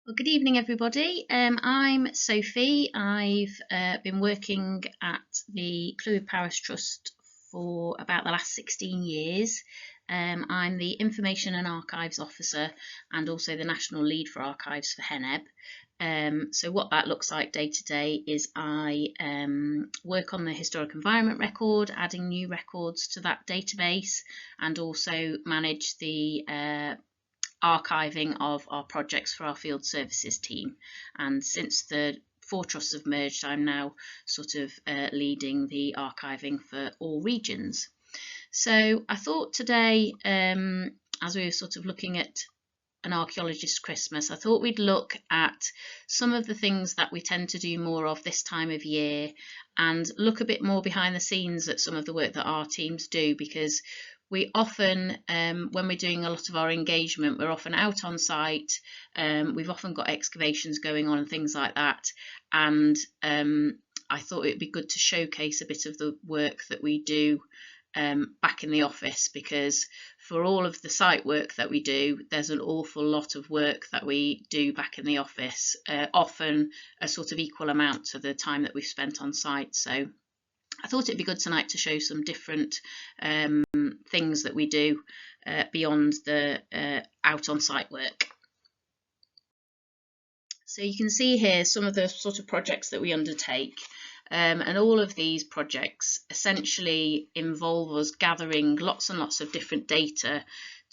Well, good evening, everybody. I'm Sophie. I've been working at the Clwyd Parish Trust for about the last 16 years. I'm the Information and Archives Officer and also the National Lead for Archives for Heneb. So what that looks like day to day is I work on the historic environment record, adding new records to that database, and also manage the archiving of our projects for our field services team. And since the four trusts have merged, I'm now sort of leading the archiving for all regions. So I thought today, as we were sort of looking at an archaeologist Christmas, I thought we'd look at some of the things that we tend to do more of this time of year and look a bit more behind the scenes at some of the work that our teams do, because we often, when we're doing a lot of our engagement, we're often out on site. We've often got excavations going on and things like that. And I thought it would be good to showcase a bit of the work that we do back in the office, because for all of the site work that we do, there's an awful lot of work that we do back in the office, often a sort of equal amount to the time that we've spent on site. So I thought it'd be good tonight to show some different things that we do beyond the out on site work. So you can see here some of the sort of projects that we undertake. And all of these projects essentially involve us gathering lots and lots of different data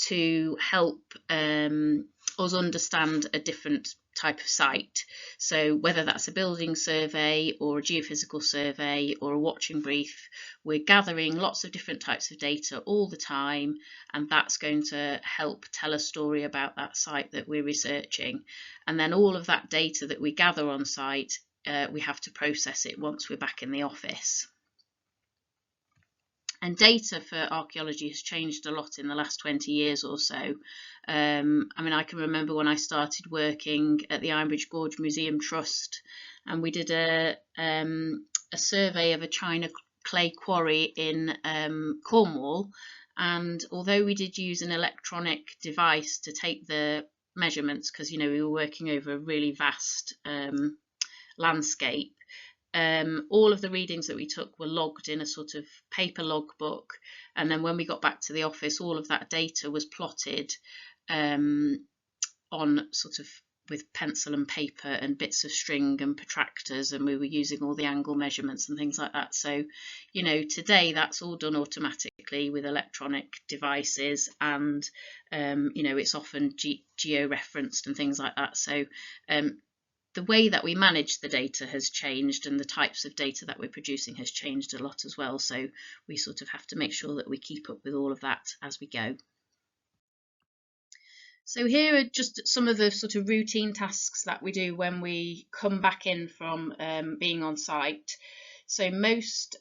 to help us understand a different type of site. So whether that's a building survey or a geophysical survey or a watching brief, we're gathering lots of different types of data all the time, and that's going to help tell a story about that site that we're researching. And then all of that data that we gather on site, we have to process it once we're back in the office. And data for archaeology has changed a lot in the last 20 years or so. I mean, I can remember when I started working at the Ironbridge Gorge Museum Trust, and we did a survey of a China clay quarry in Cornwall. And although we did use an electronic device to take the measurements, because we were working over a really vast landscape, all of the readings that we took were logged in a sort of paper logbook, and then when we got back to the office, all of that data was plotted on sort of with pencil and paper and bits of string and protractors, and we were using all the angle measurements and things like that. So today that's all done automatically with electronic devices, and it's often geo-referenced and things like that. So the way that we manage the data has changed, and the types of data that we're producing has changed a lot as well. So we sort of have to make sure that we keep up with all of that as we go. So here are just some of the sort of routine tasks that we do when we come back in from being on site. So most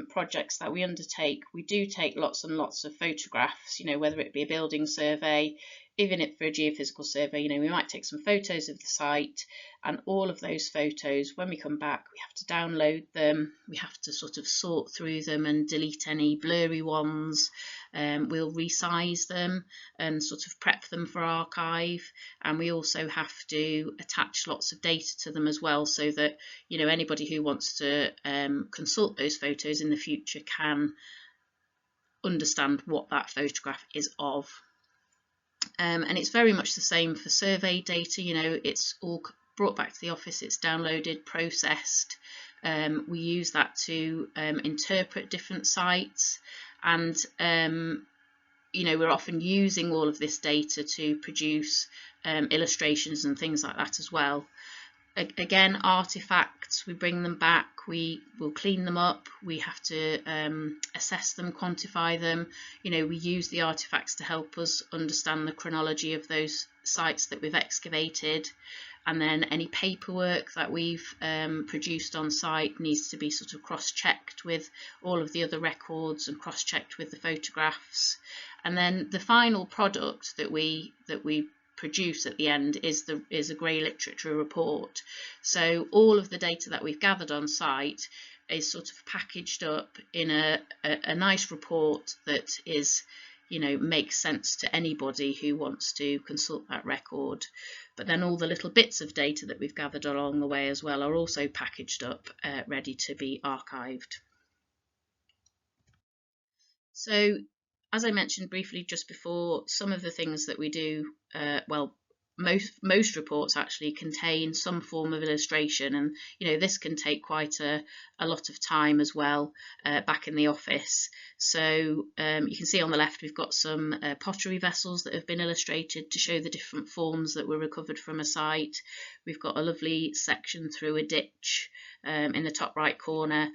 projects that we undertake, we do take lots and lots of photographs, whether it be a building survey, even if for a geophysical survey, we might take some photos of the site, and all of those photos, when we come back, we have to download them. We have to sort of sort through them and delete any blurry ones. We'll resize them and sort of prep them for archive, and we also have to attach lots of data to them as well, so that anybody who wants to consult those photos in the future can understand what that photograph is of. And it's very much the same for survey data. It's all brought back to the office, it's downloaded, processed. We use that to interpret different sites, and we're often using all of this data to produce illustrations and things like that as well. Again, artifacts, we bring them back, we will clean them up, we have to assess them, quantify them. We use the artifacts to help us understand the chronology of those sites that we've excavated, and then any paperwork that we've produced on site needs to be sort of cross-checked with all of the other records and cross-checked with the photographs. And then the final product that we produce at the end is a grey literature report. So all of the data that we've gathered on site is sort of packaged up in a nice report that is makes sense to anybody who wants to consult that record. But then all the little bits of data that we've gathered along the way as well are also packaged up, ready to be archived. So, as I mentioned briefly just before, some of the things that we do, most reports actually contain some form of illustration, and this can take quite a lot of time as well back in the office. So you can see on the left we've got some pottery vessels that have been illustrated to show the different forms that were recovered from a site. We've got a lovely section through a ditch in the top right corner,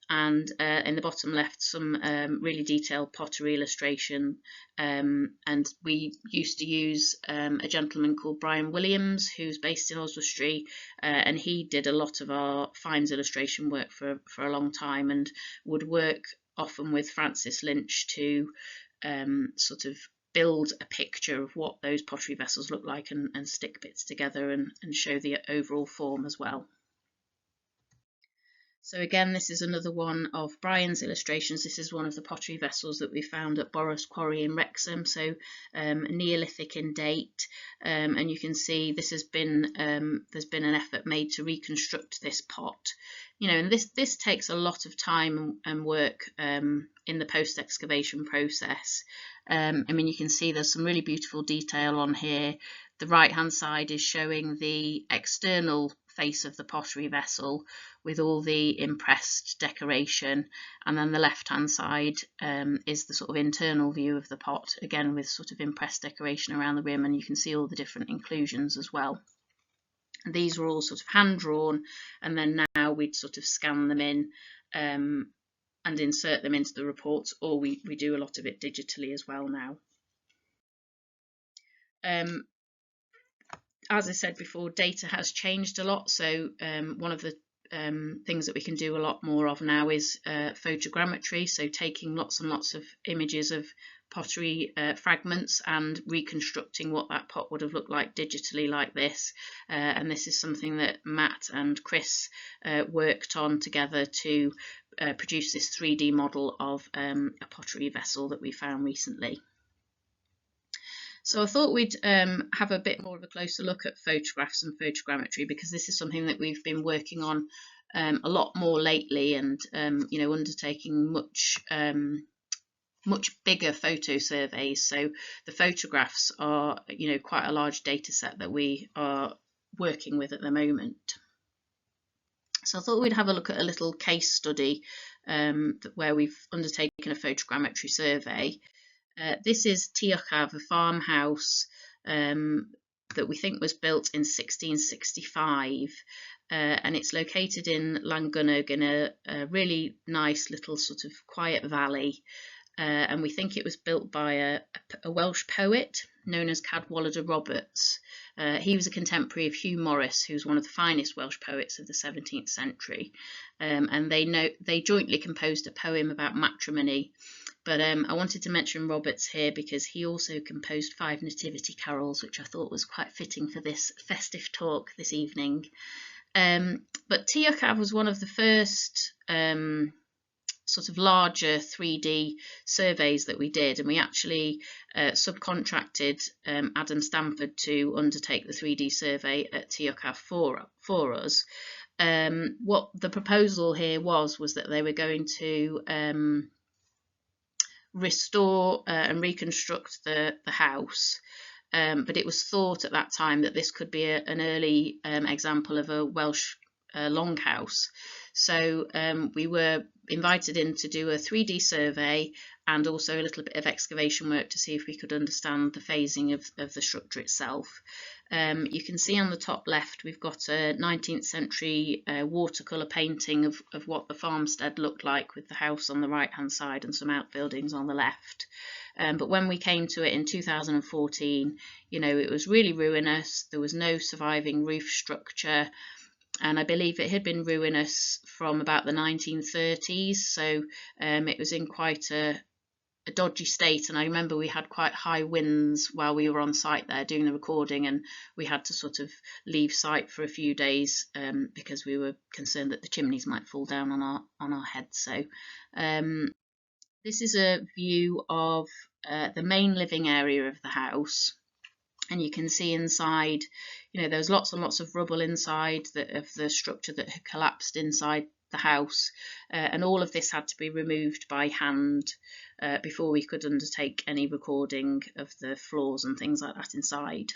and in the bottom left some really detailed pottery illustration, and we used to use a gentleman called Brian Williams, who's based in Oswestry, and he did a lot of our finds illustration work for a long time, and would work often with Francis Lynch to sort of build a picture of what those pottery vessels look like, and stick bits together and show the overall form as well. So again, this is another one of Brian's illustrations. This is one of the pottery vessels that we found at Boros Quarry in Wrexham, so Neolithic in date, and you can see this has been there's been an effort made to reconstruct this pot, and this takes a lot of time and work in the post-excavation process. I mean, you can see there's some really beautiful detail on here. The right hand side is showing the external face of the pottery vessel with all the impressed decoration, and then the left hand side is the sort of internal view of the pot, again with sort of impressed decoration around the rim, and you can see all the different inclusions as well. And these were all sort of hand drawn, and then now we'd sort of scan them in and insert them into the reports, or we do a lot of it digitally as well now. As I said before, data has changed a lot, so one of the things that we can do a lot more of now is photogrammetry, so taking lots and lots of images of pottery fragments and reconstructing what that pot would have looked like digitally like this, and this is something that Matt and Chris worked on together to produce this 3D model of a pottery vessel that we found recently. So I thought we'd have a bit more of a closer look at photographs and photogrammetry, because this is something that we've been working on a lot more lately, and undertaking much bigger photo surveys. So the photographs are quite a large data set that we are working with at the moment. So I thought we'd have a look at a little case study where we've undertaken a photogrammetry survey. This is Tiochav, a farmhouse that we think was built in 1665, and it's located in Llangynnog in a really nice little sort of quiet valley, and we think it was built by a Welsh poet known as Cadwallader Roberts. He was a contemporary of Hugh Morris, who's one of the finest Welsh poets of the 17th century, and they jointly composed a poem about matrimony. But I wanted to mention Roberts here because he also composed 5 nativity carols, which I thought was quite fitting for this festive talk this evening. But Tiochav was one of the first sort of larger 3D surveys that we did, and we actually subcontracted Adam Stamford to undertake the 3D survey at Tiochav for us. What the proposal here was that they were going to restore and reconstruct the house, but it was thought at that time that this could be an early example of a Welsh longhouse. So we were invited in to do a 3D survey and also a little bit of excavation work to see if we could understand the phasing of the structure itself. You can see on the top left we've got a 19th century watercolour painting of what the farmstead looked like, with the house on the right hand side and some outbuildings on the left. But when we came to it in 2014, it was really ruinous. There was no surviving roof structure, and I believe it had been ruinous from about the 1930s, so it was in quite a dodgy state. And I remember we had quite high winds while we were on site there doing the recording, and we had to sort of leave site for a few days because we were concerned that the chimneys might fall down on our heads. So This is a view of the main living area of the house, and you can see inside, there's lots and lots of rubble inside of the structure that had collapsed inside the house, and all of this had to be removed by hand before we could undertake any recording of the floors and things like that inside.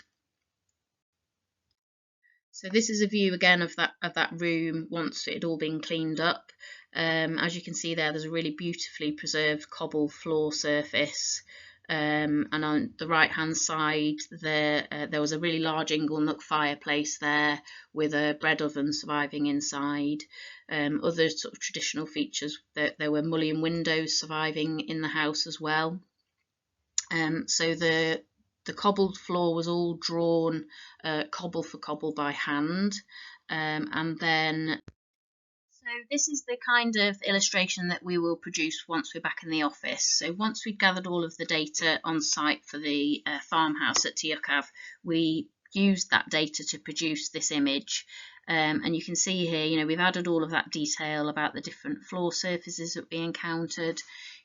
So this is a view again of that room once it had all been cleaned up. As you can see there's a really beautifully preserved cobble floor surface, and on the right hand side there was a really large inglenook fireplace there with a bread oven surviving inside. Other sort of traditional features, there were mullioned windows surviving in the house as well. So the cobbled floor was all drawn cobble for cobble by hand, and then so this is the kind of illustration that we will produce once we're back in the office. So once we've gathered all of the data on site for the farmhouse at Tiokav, we used that data to produce this image. And you can see here, we've added all of that detail about the different floor surfaces that we encountered.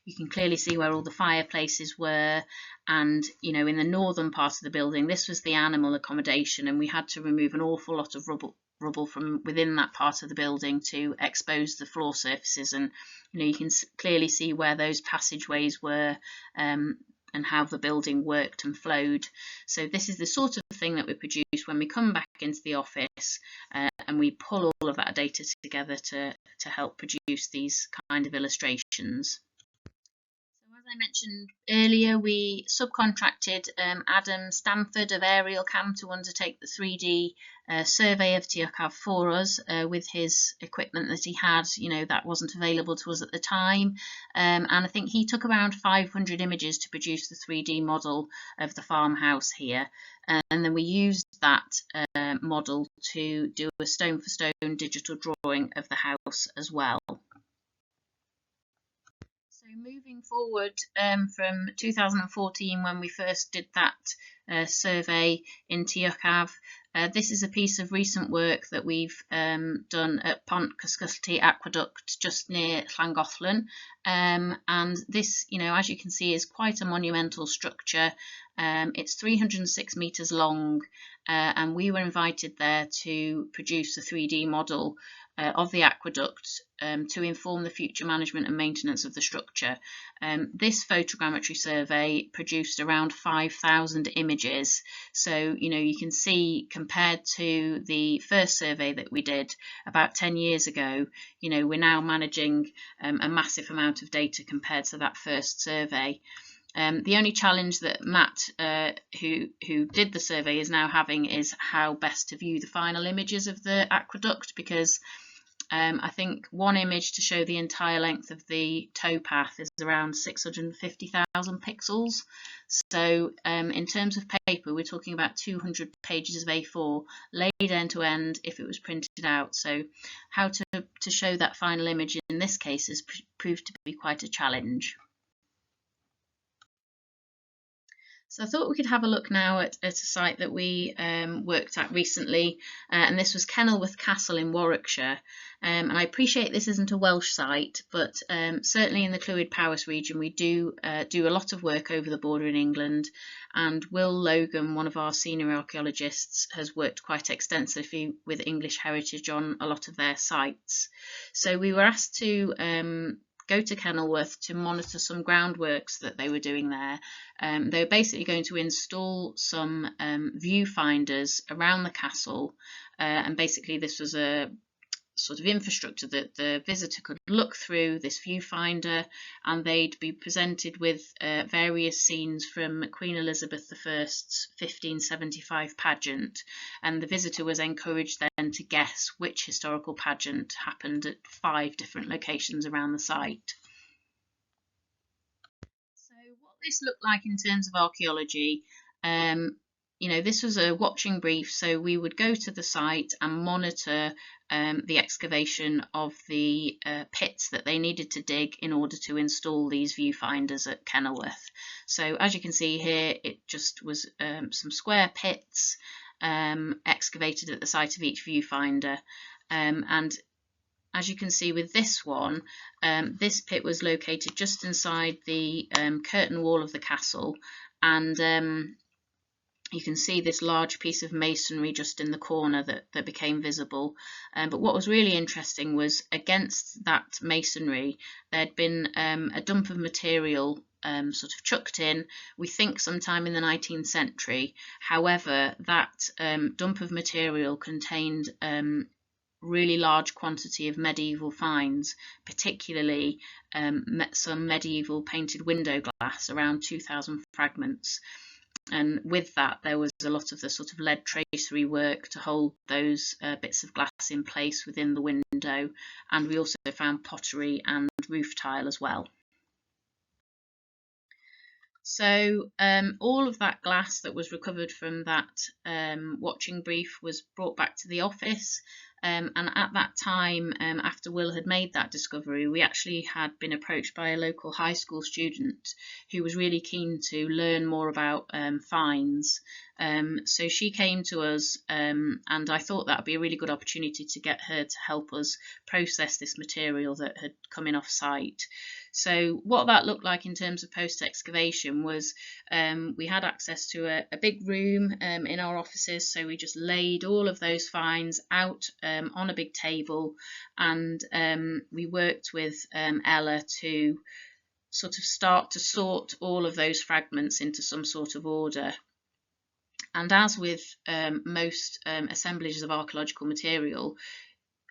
You can clearly see where all the fireplaces were, and in the northern part of the building, this was the animal accommodation, and we had to remove an awful lot of rubble from within that part of the building to expose the floor surfaces, and you can clearly see where those passageways were, and how the building worked and flowed. So this is the sort of thing that we produce when we come back into the office, and we pull all of that data together to help produce these kind of illustrations. So as I mentioned earlier, we subcontracted Adam Stanford of Aerial Cam to undertake the 3D survey of Tiokav for us with his equipment that he had, that wasn't available to us at the time. And I think he took around 500 images to produce the 3D model of the farmhouse here. And then we used that model to do a stone for stone digital drawing of the house as well. So moving forward from 2014, when we first did that survey in Tiokav, this is a piece of recent work that we've done at Pont Cysgylty Aqueduct just near Llangollen, and this, as you can see, is quite a monumental structure. It's 306 metres long, and we were invited there to produce a 3D model of the aqueduct to inform the future management and maintenance of the structure. This photogrammetry survey produced around 5,000 images, so you can see, compared to the first survey that we did about 10 years ago, we're now managing a massive amount of data compared to that first survey. The only challenge that Matt, who did the survey, is now having is how best to view the final images of the aqueduct, because I think one image to show the entire length of the towpath is around 650,000 pixels. So in terms of paper, we're talking about 200 pages of A4 laid end to end if it was printed out. So how to show that final image in this case has proved to be quite a challenge. So I thought we could have a look now at a site that we worked at recently, and this was Kenilworth Castle in Warwickshire. And I appreciate this isn't a Welsh site, but certainly in the Clwyd Powys region we do a lot of work over the border in England, and Will Logan, one of our senior archaeologists, has worked quite extensively with English Heritage on a lot of their sites. So we were asked to go to Kenilworth to monitor some groundworks that they were doing there. They were basically going to install some viewfinders around the castle, and basically this was a sort of infrastructure that the visitor could look through this viewfinder, and they'd be presented with various scenes from Queen Elizabeth I's 1575 pageant, and the visitor was encouraged then to guess which historical pageant happened at 5 different locations around the site. So what this looked like in terms of archaeology, this was a watching brief, so we would go to the site and monitor the excavation of the pits that they needed to dig in order to install these viewfinders at Kenilworth. So as you can see here, it just was some square pits excavated at the site of each viewfinder, and as you can see with this one, this pit was located just inside the curtain wall of the castle, and you can see this large piece of masonry just in the corner that became visible. But what was really interesting was against that masonry there'd been a dump of material sort of chucked in, we think sometime in the 19th century. However, that dump of material contained really large quantity of medieval finds, particularly some medieval painted window glass, around 2,000 fragments. And with that, there was a lot of the sort of lead tracery work to hold those bits of glass in place within the window. And we also found pottery and roof tile as well. So all of that glass that was recovered from that watching brief was brought back to the office. And at that time, after Will had made that discovery, we actually had been approached by a local high school student who was really keen to learn more about finds. So she came to us, and I thought that would be a really good opportunity to get her to help us process this material that had come in off site. So what that looked like in terms of post-excavation was we had access to a big room in our offices, so we just laid all of those finds out on a big table, and we worked with Ella to sort of start to sort all of those fragments into some sort of order. And as with most assemblages of archaeological material,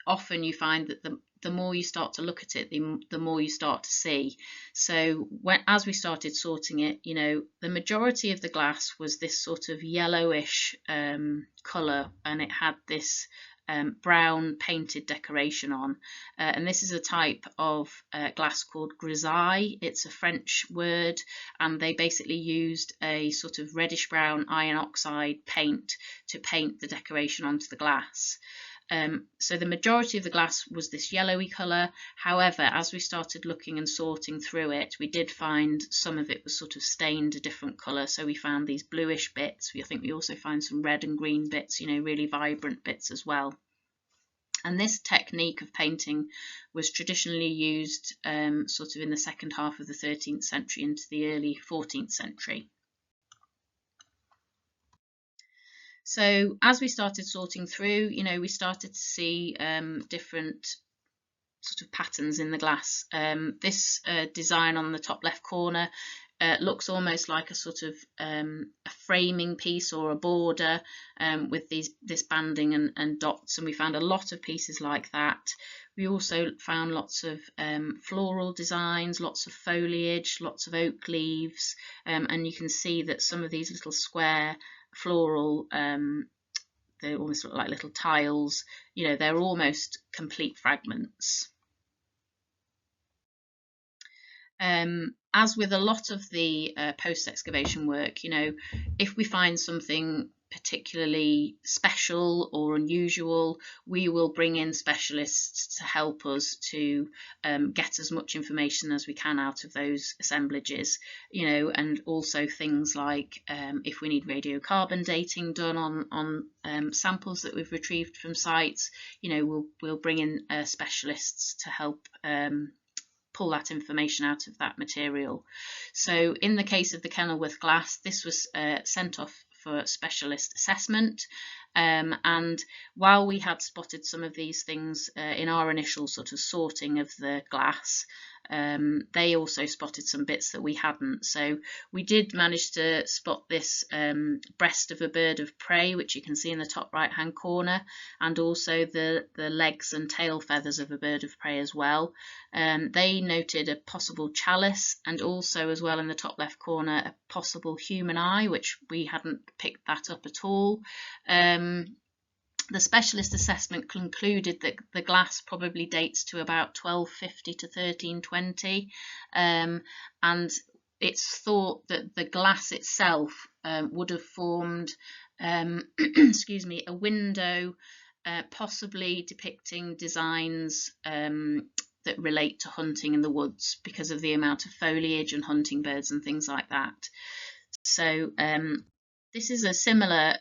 often you find that the more you start to look at it, the more you start to see. So as we started sorting it, you know, the majority of the glass was this sort of yellowish colour, and it had this brown painted decoration on. And this is a type of glass called grisaille. It's a French word, and they basically used a sort of reddish brown iron oxide paint to paint the decoration onto the glass. So the majority of the glass was this yellowy colour. However, as we started looking and sorting through it, we did find some of it was sort of stained a different colour. So we found these bluish bits. I think we also find some red and green bits, you know, really vibrant bits as well. And this technique of painting was traditionally used sort of in the second half of the 13th century into the early 14th century. So as we started sorting through, you know, we started to see different sort of patterns in the glass. This design on the top left corner looks almost like a sort of a framing piece or a border with this banding and dots, and we found a lot of pieces like that. We also found lots of floral designs, lots of foliage, lots of oak leaves, and you can see that some of these little square floral, they almost look like little tiles, you know, they're almost complete fragments. As with a lot of the post-excavation work, you know, if we find something particularly special or unusual, we will bring in specialists to help us to get as much information as we can out of those assemblages, you know, and also things like if we need radiocarbon dating done on samples that we've retrieved from sites, you know, we'll bring in specialists to help pull that information out of that material. So in the case of the Kenilworth glass, this was sent off for specialist assessment, and while we had spotted some of these things in our initial sort of sorting of the glass, they also spotted some bits that we hadn't. So we did manage to spot this breast of a bird of prey, which you can see in the top right hand corner, and also the legs and tail feathers of a bird of prey as well. They noted a possible chalice, and also as well in the top left corner a possible human eye, which we hadn't picked that up at all. The specialist assessment concluded that the glass probably dates to about 1250 to 1320, and it's thought that the glass itself would have formed excuse me, a window possibly depicting designs that relate to hunting in the woods because of the amount of foliage and hunting birds and things like that. So This is a similar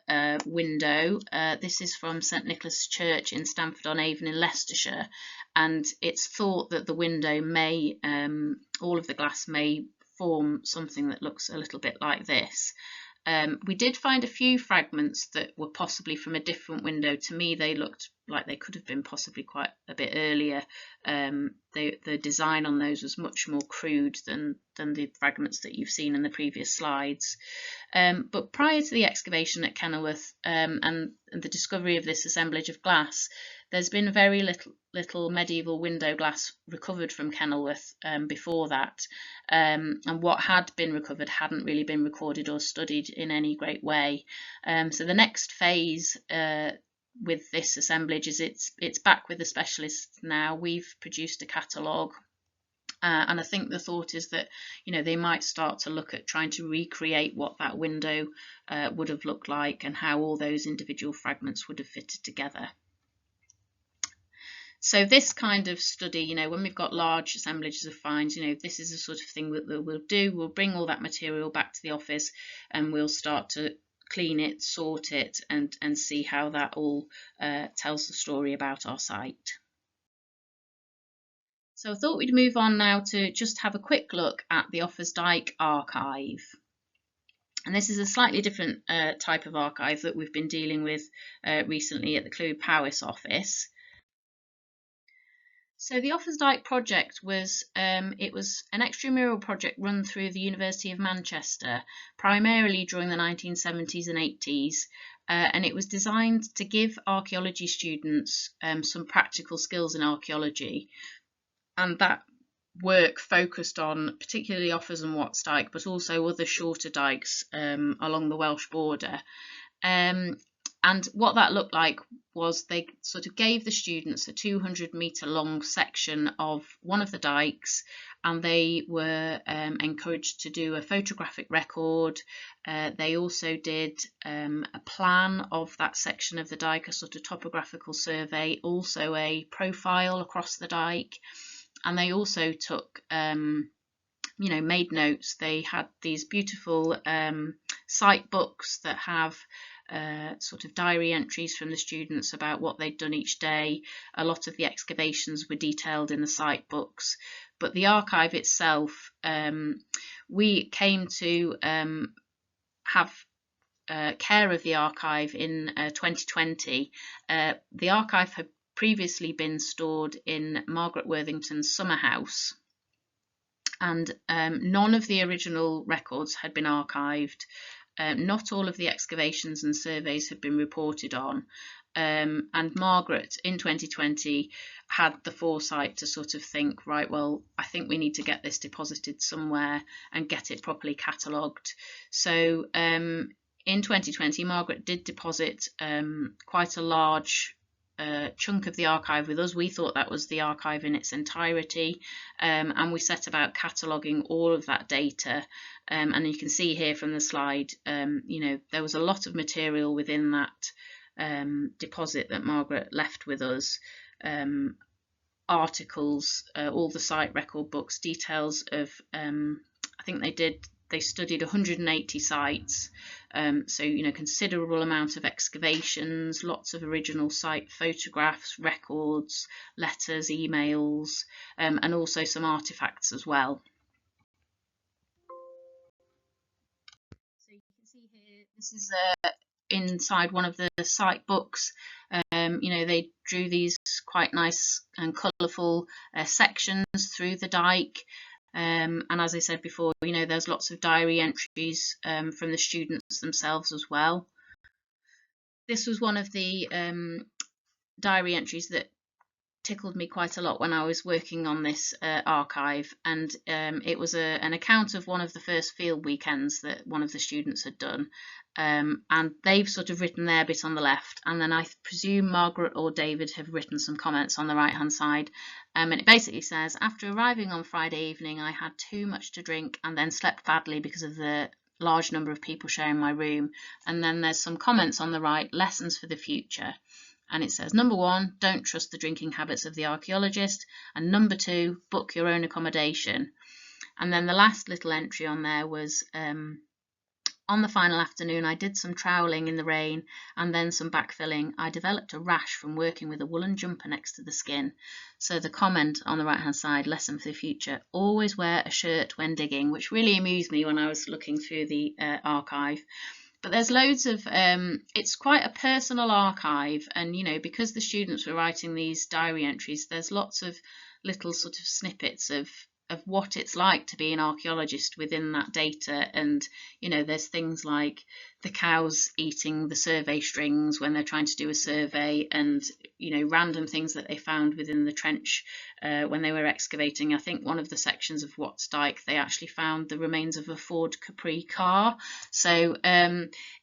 window. This is from St Nicholas Church in Stamford-on-Avon in Leicestershire, and it's thought that the window may, all of the glass may form something that looks a little bit like this. We did find a few fragments that were possibly from a different window. To me, they looked like they could have been possibly quite a bit earlier. The design on those was much more crude than the fragments that you've seen in the previous slides. But prior to the excavation at Kenilworth and the discovery of this assemblage of glass, there's been very little medieval window glass recovered from Kenilworth before that, and what had been recovered hadn't really been recorded or studied in any great way. So the next phase with this assemblage is it's back with the specialists now. We've produced a catalogue. And I think the thought is that, they might start to look at trying to recreate what that window would have looked like and how all those individual fragments would have fitted together. So this kind of study, when we've got large assemblages of finds, this is the sort of thing that we'll do. We'll bring all that material back to the office and we'll start to clean it, sort it, and see how that all tells the story about our site. So I thought we'd move on now to just have a quick look at the Offa's archive. And this is a slightly different type of archive that we've been dealing with recently at the Clwyd Powys office. So the Offa's project was it was an extramural project run through the University of Manchester, primarily during the 1970s and 80s, and it was designed to give archaeology students some practical skills in archaeology. And that work focused on particularly Offa's and Watts Dyke, but also other shorter dykes along the Welsh border. And what that looked like was they sort of gave the students a 200-metre long section of one of the dykes, and they were encouraged to do a photographic record. They also did a plan of that section of the dyke, a sort of topographical survey, also a profile across the dyke. And they also took, made notes. They had these beautiful site books that have sort of diary entries from the students about what they'd done each day. A lot of the excavations were detailed in the site books, but the archive itself, we came to have care of the archive in 2020. The archive had previously been stored in Margaret Worthington's summer house, and none of the original records had been archived. Not all of the excavations and surveys had been reported on, and Margaret in 2020 had the foresight to sort of think, right, well, I think we need to get this deposited somewhere and get it properly catalogued. So in 2020, Margaret did deposit quite a large chunk of the archive with us. We thought that was the archive in its entirety, and we set about cataloguing all of that data. And you can see here from the slide, there was a lot of material within that deposit that Margaret left with us. Articles, all the site record books, details of, I think they studied 180 sites, so considerable amount of excavations, lots of original site photographs, records, letters, emails, and also some artifacts as well. So you can see here, this is inside one of the site books. They drew these quite nice and colourful sections through the dyke. And as I said before, there's lots of diary entries from the students themselves as well. This was one of the diary entries that tickled me quite a lot when I was working on this archive, and it was an account of one of the first field weekends that one of the students had done, and they've sort of written their bit on the left, and then I presume Margaret or David have written some comments on the right hand side, and it basically says, after arriving on Friday evening I had too much to drink and then slept badly because of the large number of people sharing my room. And then there's some comments on the right, lessons for the future. And it says, number 1, don't trust the drinking habits of the archaeologist. And number 2, book your own accommodation. And then the last little entry on there was On the final afternoon, I did some troweling in the rain and then some backfilling. I developed a rash from working with a woolen jumper next to the skin. So the comment on the right-hand side, lesson for the future, always wear a shirt when digging, which really amused me when I was looking through the archive. But there's loads of, it's quite a personal archive, and because the students were writing these diary entries, there's lots of little sort of snippets of what it's like to be an archaeologist within that data. And there's things like the cows eating the survey strings when they're trying to do a survey, and random things that they found within the trench when they were excavating. I think one of the sections of Watts Dyke, they actually found the remains of a Ford Capri car. So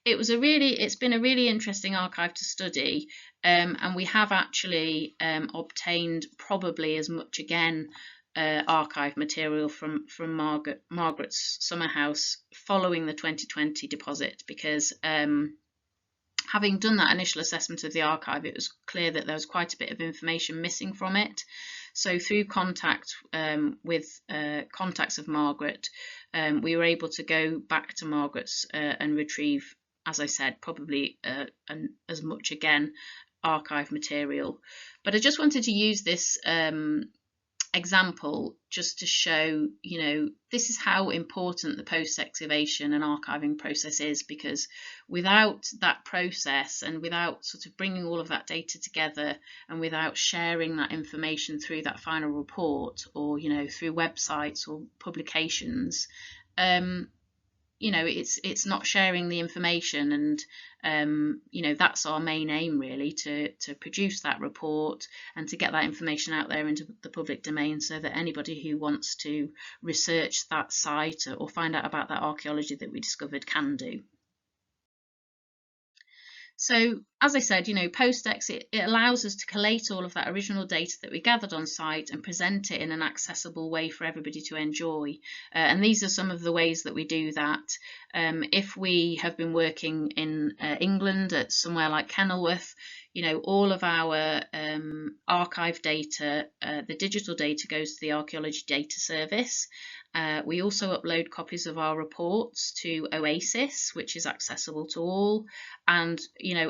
it's been a really interesting archive to study, and we have actually obtained probably as much again archive material from Margaret's summer house following the 2020 deposit, because having done that initial assessment of the archive, it was clear that there was quite a bit of information missing from it. So through contact with contacts of Margaret, we were able to go back to Margaret's and retrieve, as I said, probably as much again archive material. But I just wanted to use this example just to show, this is how important the post-excavation and archiving process is, because without that process and without sort of bringing all of that data together and without sharing that information through that final report or through websites or publications, it's not sharing the information. And that's our main aim, really, to produce that report and to get that information out there into the public domain, so that anybody who wants to research that site or find out about that archaeology that we discovered can do. So, as I said, post-ex, it allows us to collate all of that original data that we gathered on site and present it in an accessible way for everybody to enjoy. And these are some of the ways that we do that. If we have been working in England at somewhere like Kenilworth, all of our archive data, the digital data, goes to the Archaeology Data Service. We also upload copies of our reports to Oasis, which is accessible to all, and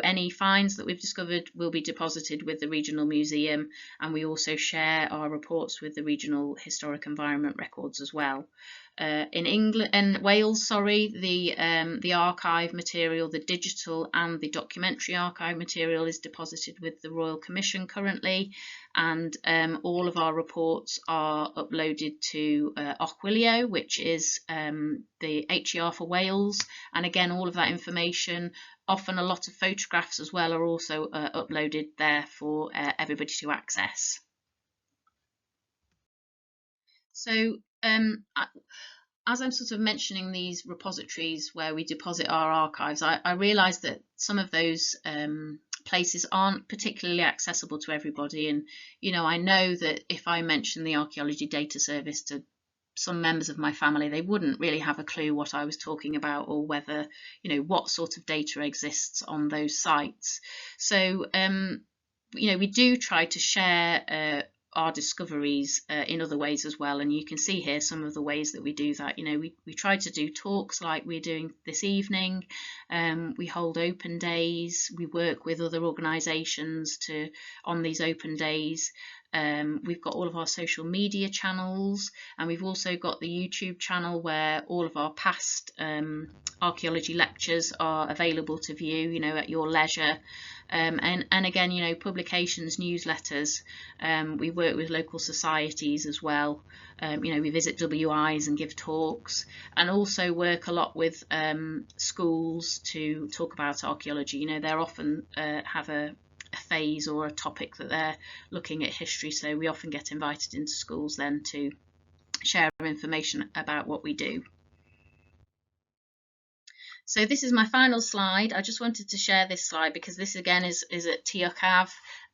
any finds that we've discovered will be deposited with the regional museum, and we also share our reports with the regional historic environment records as well. In England and Wales, the archive material, the digital and the documentary archive material, is deposited with the Royal Commission currently, and all of our reports are uploaded to Ochwilio, which is the HER for Wales. And again, all of that information, often a lot of photographs as well, are also uploaded there for everybody to access. So as I'm sort of mentioning these repositories where we deposit our archives, I realised that some of those places aren't particularly accessible to everybody. And I know that if I mention the Archaeology Data Service to some members of my family, they wouldn't really have a clue what I was talking about, or whether what sort of data exists on those sites. So we do try to share our discoveries in other ways as well, and you can see here some of the ways that we do that. We try to do talks like we're doing this evening. We hold open days. We work with other organisations on these open days. We've got all of our social media channels, and we've also got the YouTube channel where all of our past archaeology lectures are available to view, at your leisure. And again, publications, newsletters. We work with local societies as well. We visit WIs and give talks, and also work a lot with schools to talk about archaeology. They often have a phase or a topic that they're looking at history, so we often get invited into schools then to share information about what we do. So this is my final slide. I just wanted to share this slide because this again is at Tiocav,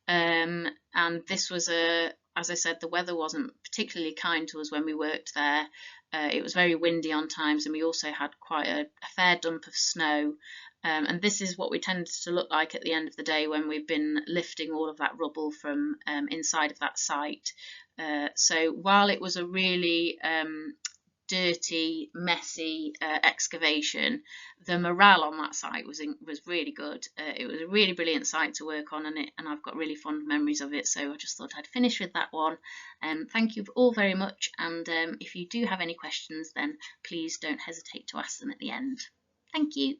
and this was as I said, the weather wasn't particularly kind to us when we worked there. It was very windy on times, and we also had quite a fair dump of snow. And this is what we tended to look like at the end of the day when we've been lifting all of that rubble from inside of that site. So while it was a really dirty, messy excavation, the morale on that site was really good. It was a really brilliant site to work on, and I've got really fond memories of it. So I just thought I'd finish with that one. Thank you all very much, and if you do have any questions, then please don't hesitate to ask them at the end. Thank you.